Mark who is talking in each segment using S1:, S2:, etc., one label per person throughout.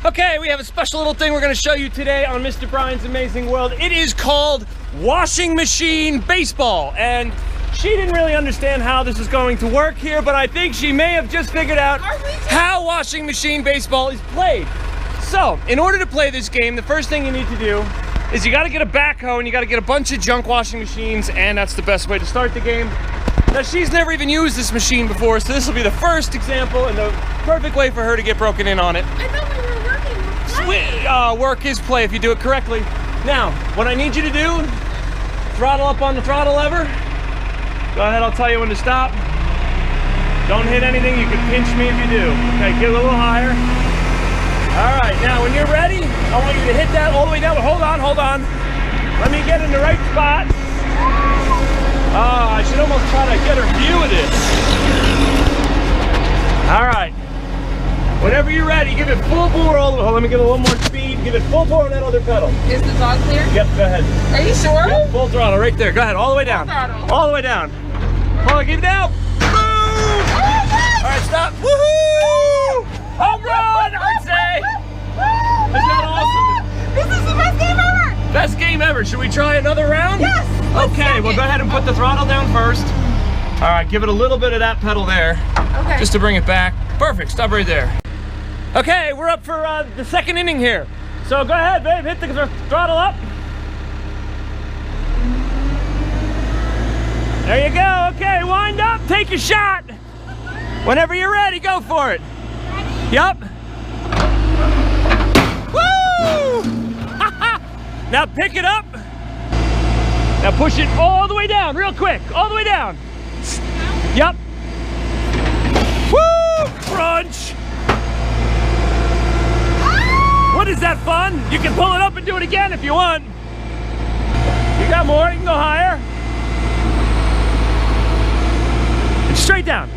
S1: Okay, we have a special little thing we're gonna show you today on Mr. Brian's Amazing World. It is called washing machine baseball. And she didn't really understand how this is going to work here, but I think she may have just figured out how washing machine baseball is played. So, in order to play this game, the first thing you need to do is you gotta get a backhoe and you gotta get a bunch of junk washing machines, and that's the best way to start the game. Now, she's never even used this machine before, so this will be the first example and the perfect way for her to get broken in on it.
S2: I thought we were working.
S1: Work is play if you do it correctly. Now, what I need you to do, throttle up on the throttle lever. Go ahead, I'll tell you when to stop. Don't hit anything, you can pinch me if you do. Okay, get a little higher. All right, now when you're ready, I want you to hit that all the way down. Hold on. Let me get in the right spot. I should almost try to get her view of this. All right. Whenever you're ready, give it full bore all the way. Let me get a little more speed. Give it full bore on that other pedal.
S2: Is the dog clear?
S1: Yep, go ahead.
S2: Are you sure?
S1: Yep, full throttle right there. Go ahead, all the way down. All the way down. Hold on, keep it down. Boom! All right, stop. Woohoo! Home run, I'd say. Isn't that awesome?
S2: This is the best game ever.
S1: Best game ever. Should we try another round?
S2: Yes.
S1: Okay, well, go ahead and put the throttle down first. All right, give it a little bit of that pedal there.
S2: Okay.
S1: Just to bring it back. Perfect, stop right there. Okay, we're up for the second inning here. So go ahead, babe, hit the throttle up. There you go, okay, wind up, take your shot. Whenever you're ready, go for it. Ready? Yup. Woo! Now pick it up. Now push it all the way down, real quick, all the way down. Yup. Woo! Crunch. What is that fun? You can pull it up and do it again if you want. You got more, you can go higher. And straight down.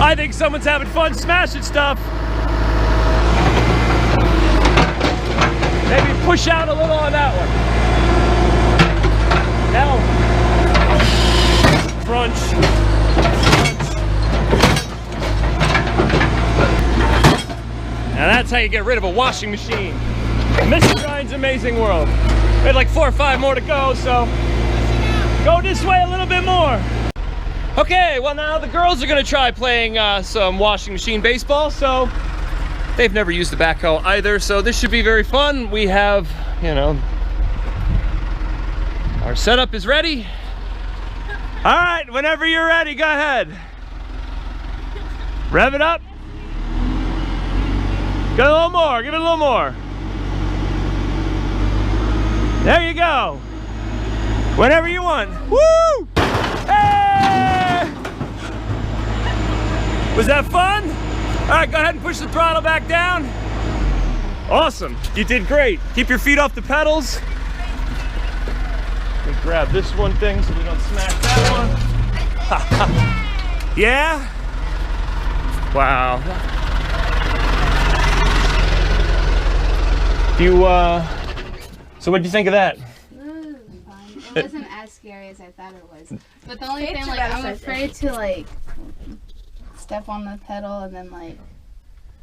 S1: I think someone's having fun smashing stuff. Maybe push out a little on that one. Now, crunch. Now that's how you get rid of a washing machine. Mr. Brian's Amazing World. We had like 4 or 5 more to go, so go this way a little bit more. Okay, well now the girls are gonna try playing some washing machine baseball, so they've never used the backhoe either, so this should be very fun. We have, you know, our setup is ready. All right, whenever you're ready, go ahead. Rev it up. Go a little more, give it a little more. There you go. Whenever you want. Woo! Hey! Was that fun? All right, go ahead and push the throttle back down. Awesome, you did great. Keep your feet off the pedals. Let me grab this one thing so we don't smash that one. Yeah? Wow. So what'd you think of that?
S3: It wasn't as scary as I thought it was. But the only thing, like, I'm afraid to, like, step on the pedal and then, like,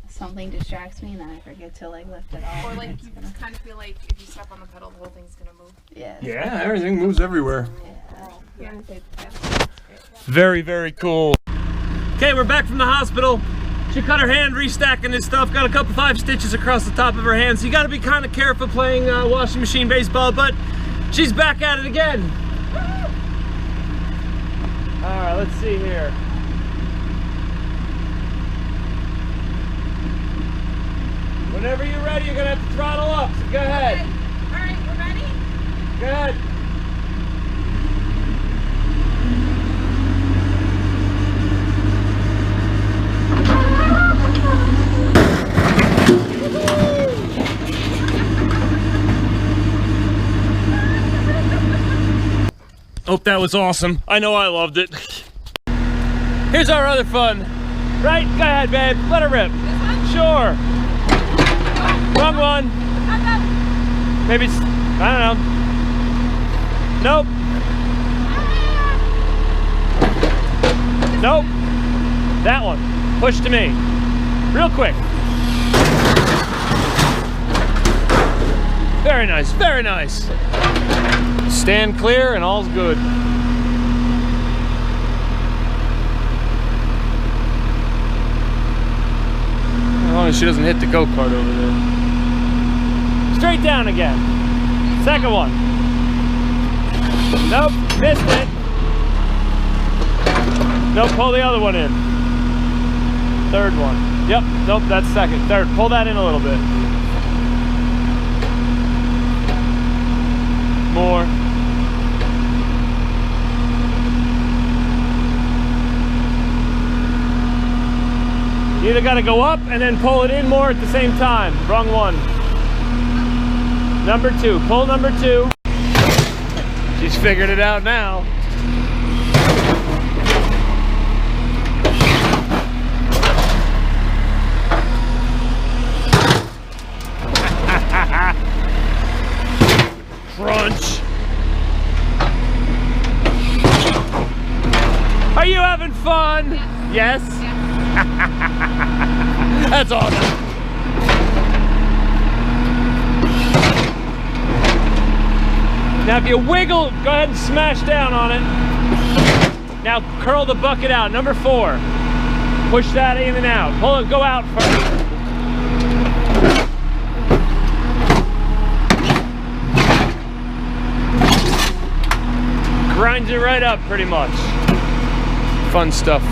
S3: something distracts me and then I forget to, like, lift it off.
S2: Or, like, you kind of feel like if you step on the pedal, the whole thing's gonna move.
S3: Yeah.
S1: Yeah, everything moves everywhere.
S3: Yeah.
S1: Very, very cool. Okay, we're back from the hospital. She cut her hand restacking this stuff, got a couple 5 stitches across the top of her hand, so you gotta be kind of careful playing washing machine baseball, but she's back at it again. All right, let's see here. Whenever you're ready, you're gonna have to throttle up, so go ahead.
S2: Okay. All right, we're ready?
S1: Go ahead. Hope that was awesome. I know I loved it. Here's our other fun. Right? Go ahead, babe. Let her rip.
S2: This one?
S1: Sure. Wrong one. Maybe it's, I don't know. Nope. Nope. That one. Push to me. Real quick. Very nice, very nice. Stand clear and all's good. As long as she doesn't hit the go-kart over there. Straight down again. Second one. Nope, missed it. Nope, pull the other one in. Third one. Yep, nope, that's second. Third, pull that in a little bit. More. You either got to go up and then pull it in more at the same time. Wrong one. Number 2. Pull number 2. She's figured it out now. Crunch. Are you having fun?
S3: Yeah.
S1: Yes?
S3: Yeah.
S1: That's awesome. Now if you wiggle, go ahead and smash down on it. Now curl the bucket out. Number 4. Push that in and out. Pull it, go out first. Grinds it right up pretty much. Fun stuff.